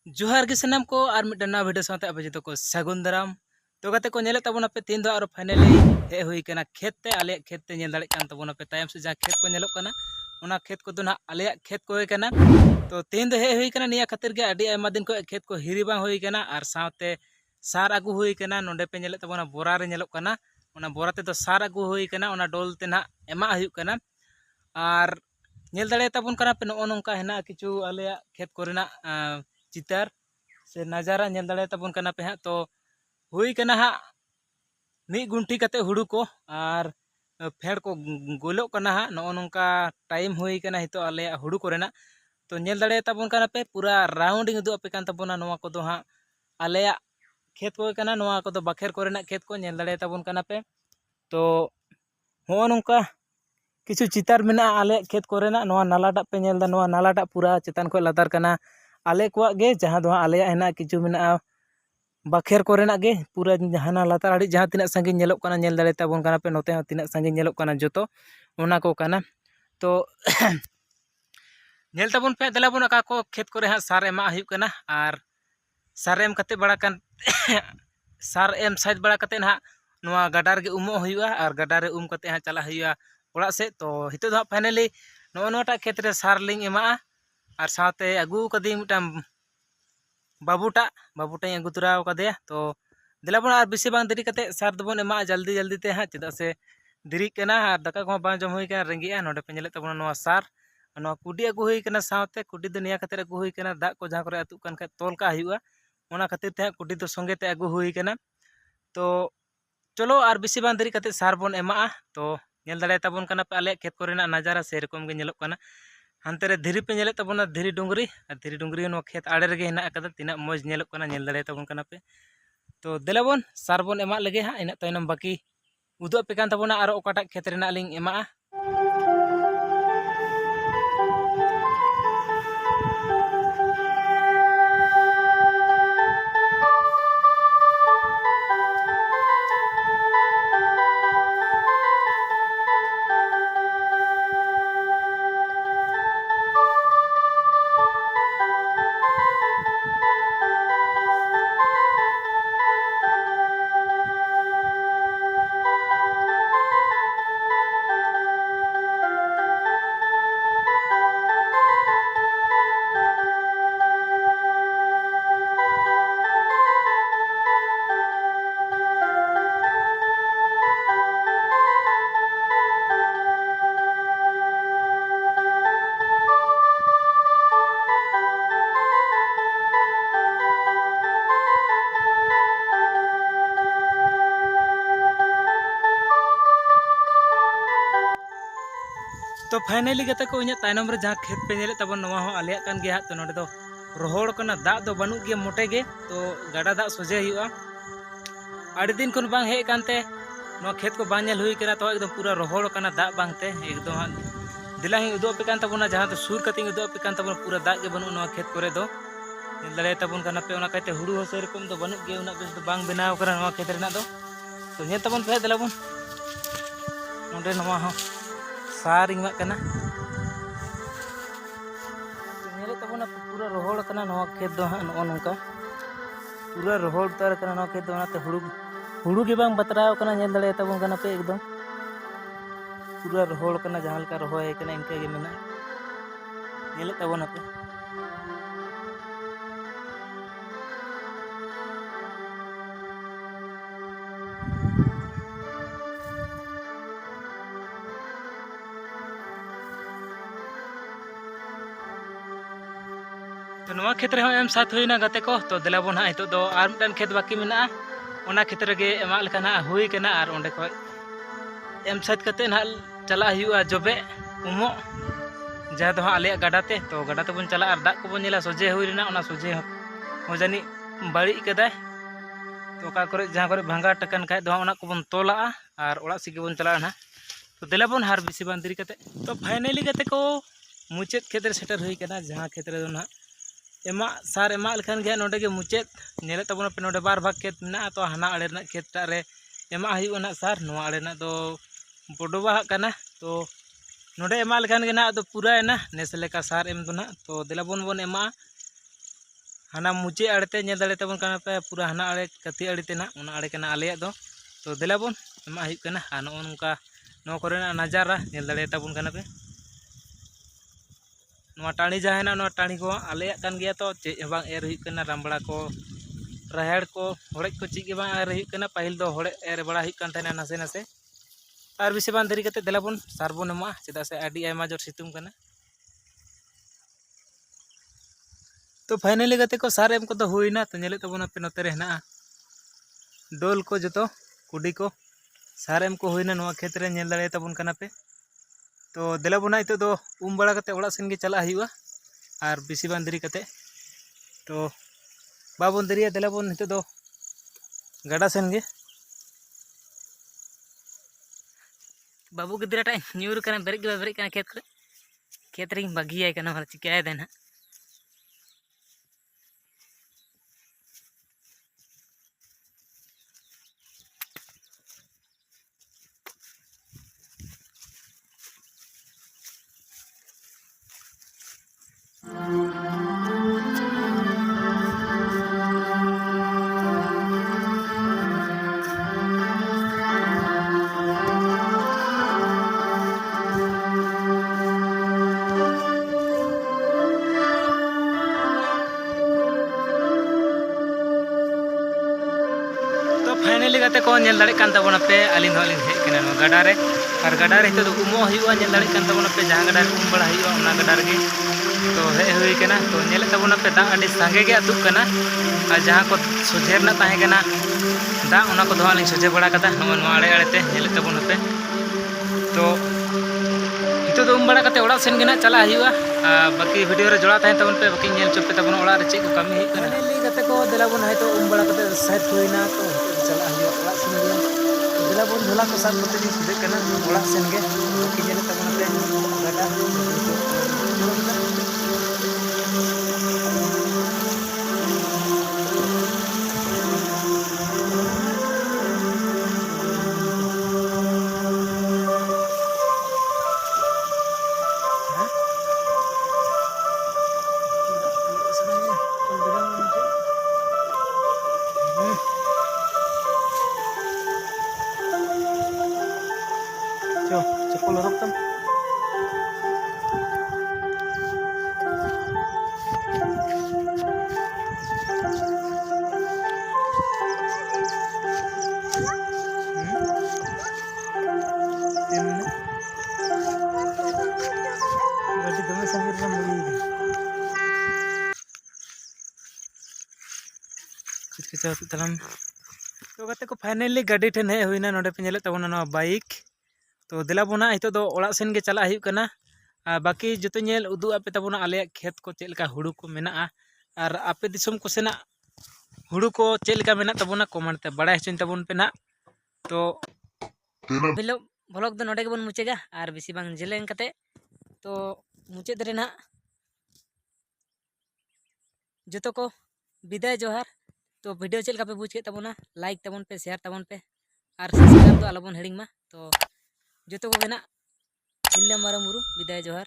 जोहार गे सनाम को और मिट्टन नवा वीडियो साथे अब जो को सगुन दाराम तो गाते को नेले तबना पे तीन दो और फाइनली हे हुई कना खेत ते आले खेत ते नेल दाड़े कान तबना पे तायम से जहाँ खेत को नेलो कना ओना खेत को दो ना आले खेत को होई कना तो तीन दो हे हुई कना निया खातिर के अडी आयमा दिन को खेत को हिरी बांग हुई कना और साथे सार आगु हुई कना नोंडे पे नेले तबना बोरा रे नेलो कना ओना बोरा ते तो सार आगु हुई कना ओना डोल ते ना एमा हुई कना और नेल दाड़े तबन कना पे नो नोंका हेना किछु आले खेत कोरेना चितार से नजारा नेल दाड़े तबन कना पे हाँ तो हुई कना हाँ मी गुंठी कते हुड़ू को और फेड़ को गोलो कना हाँ नो नोंका टाइम हुई कना हितो आले हुड़ू कोरेना तो नेल दाड़े तबन कना पे पूरा राउंडिंग दो पे कान तबना नोवा को दो हाँ आले खेत को कना नोवा को दो बखेर कोरेना खेत को नेल दाड़े तबन कना पे तो हो नोंका किछु चितार मेना आले खेत कोरेना नोवा नालाटा पे नेल दा नोवा नालाटा पूरा चेतान को लातार कना आले को गे जहाँ दो आले हेना किछु मेना बखेर कोरेना गे पूरा जहाँ लातार आड़ी जहाँ तीना संगी नेलोक कना नेल दाड़े ताबोन कना पे नोते हूँ तीना संगी नेलोक कना जोतो ओना को कना तो नेल ताबोन पे देलाबोन अका को खेत कोरे हाँ सार एमा हुई कना और सार एम कते बड़ा कान सार एम साइज बड़ा कते ना नोवा गडार गे उमो हुआ और गडारे कते हाँ चला हुआ ओड़ा से तो हितो दो फाइनली नो नोटा खेत रे सार लिंग एमा और साथे अगू कदी मिटाम बाबूटा अगू तुरा कदेया तो दिलाबोन और बेसि बांग देरी कते सार दबोन एमा जल्दी जल्दी ते हाँ चेदा से देरी कना और दाका को बांग जम हुई कना रेंगिया नोडे पे नेले तबोन नोवा सार नोवा कुडी अगू हुई कना साथे कुडी दो निया खातिर अगू हुई कना दा को जहाँ करे अतु कान खा तोल का हुआ ओना खातिर ते कुडी दो संगे ते अगू हुई कना तो चलो और बेसि बांग देरी कते सार बोन एमा तो नेल दाड़े ताबोन कना पे आले खेत कोरेना नजारा से रकम गे नेलोक कना हानते रे धीरी पे नेले तबोना धीरी डुंगरी नो खेत आड़े रे हेना कदा तीना मज नेलोक कना नेल दाड़े ताबोन कना पे तो देलाबोन सार बोन एमा लगे हाँ इना तायनम बाकी उदो पे कान तबोना आरो ओकाटा खेत रेना लिंग एमा तो फाइनली गते को इना तायनम रे जहाँ खेत पे नेले तबन नवा हो आलिया कान गे हाँ तो नोडे दो रोहड़ कना दा दो बनू गे मोटे गे तो गाडा दा सोजे हुआ आड़ी दिन खन बांग हे कानते नवा खेत को बांग नेल हुई कना तो एकदम पूरा रोहड़ कना दा बांगते एकदम हाँ दिला ही उदो पे कान तबना जहाँ तो सुर कतिंग उदो पे कान तबन पूरा दा गे बनू नवा खेत करे दो नेल दाड़े तबन कना पे ओना काते हुड़ू हो सेरकम दो बनू गे उना बेस दो बांग बनाव करा नवा खेत रेना दो तो नेल तबन पे दिलाबोन नोडे नवा हो सार इंग कना नेले तबना पूरा रोहड़ कना नवा खेत दो हाँ नो नोंका पूरा रोहड़ उतार कना नवा खेत दो ओनाते हुड़ू गे बांग बतराव कना नेल दाड़े तबन कना पे एकदम पूरा रोहड़ कना जहाँ लका रोहय कना इनका गे मेना नेले तबना पे तो नवा खेत रे एम साथ हुईना गते को तो दिलाबोन हाँ हितो दो आर मिटन खेत बाकी मेना ओना खेत रे गे एमा लेखा हुई कना और ओंडे को एम साथ कते ना चला हुआ जबे उमो जहाँ दो हाँ आले गाडाते तो गाडाते बन चला और दा को बन नेला सोजे हुई रेना ओना सोजे हो जानी बाड़ी कदाय तो का करे जहाँ करे भांगा टकन खाय दो ओना को बन तोला और ओड़ा सिगे बन चला ना तो दिलाबोन हार बेसि बान देरी कते तो फाइनली कते को मुचेत खेत रे सेटर हुई कना जहाँ खेत रे दो ना एमा सार एमा लेखान गे नोडे गे मुचेत नेले तबना पे नोडे बार भाग खेत मेना तो हाना आड़े ना खेत रे एमा हुई ना सार नोवा आड़े ना दो बडोबा कना तो नोडे एमा लेखान गे ना तो पूरा एना नेस लेका सार एम दो ना तो दिलाबोन बोन एमा हाना मुचे आड़ते नेल दाड़े तबन काना पे पूरा हाना आड़े कति आड़ी तेना उना आड़े कना आलेया दो तो देला बोन एमा हुई कना आ नोनका नो करेना नजारा नेल दाड़े तबन काना पे नोआ टाणी जाहेना नोआ टाणी को आलेया कान गया तो चे बांग एर हुई कना रामबड़ा को राहेड़ को होड़े को ची के बांग एर हुई कना पाहिल दो होड़े एर बड़ा हुई कान थाना नसे नसे और बिसे बांग देरी कते देला बोन सारबोन एमा चेदा से आडी आयमा जोर सितुम कना तो फाइनली गते को सार एम को तो हुईना तो नेले तबोना पे नोते रे हेना डोल को जतो कुडी को सार एम को हुईना नोआ खेत रे नेल दाड़े तबोन कना पे तो देला बोना इतो दो बड़ा कते ओड़ा सेन गे चला हुआ और बिसी बान देरी कते तो बाबोन देरिया देला बोन इतो दो गाडा सेन गे बाबू गिद्राटा न्यूर कना बेरेक कना खेत रे बागी आय कना मार चिकाय देना फाइनली गते को नेल दाड़े कान तबोना पे अलिन होलिन हे कना नो गाडा रे और गाडा रे तो उमो हुआ नेल दाड़े कान तबोना पे जहां गाडा रे उम बड़ा हुआ उना गाडा रे तो हे हुई कना तो नेल तबोना पे दा अडी सांगे गे अतुक कना और जहां को सोझेर ना ताहे कना दा उना को दोहालिन सोझे बड़ा कदा नो नो आड़े आड़े ते नेल तबोना पे तो इतो दो उम बड़ा कते ओड़ा सेन गेना चला हुआ बाकी वीडियो रे जोड़ा ताहे तबन पे बाकी नेल चोपे तबन ओड़ा रे चे को कमी हे कना फाइनली गते को देला बोन है तो उम बड़ा कते साइड हुईना तो चला हुआ ओड़ा सेन गे देला बोन झोला को साथ कते दिन सुदे कना ओड़ा सेन गे बाकी नेल तबन पे गाडा चप्पल रखता तो गते को फाइनली गाड़ी ठेन हे हुईना नोडे पे नेले तबोना नो बाइक तो देला बोना हितो दो ओड़ा सेन गे चला हुई कना बाकी जतो नेल उदु आपे तबोना आले खेत को चेलका हुड़ू को मेना और आपे दिसम को सेना हुड़ू को चेलका मेना तबोना कमेंट ते बड़ा हचन तबोन पे ना तो बिलो ब्लॉग दो नोडे के बन मुचेगा और बेसी बांग जेलेन कते तो मुचे दरे ना जतो को विदाय जोहार तो वीडियो चेलका पे बुझ के तबोना लाइक तबोन पे शेयर तबोन पे और सब्सक्राइब तो आलोबन हेडिंग मा तो जतो को गेना हिल्ले मारा मुरु विदाय जोहार।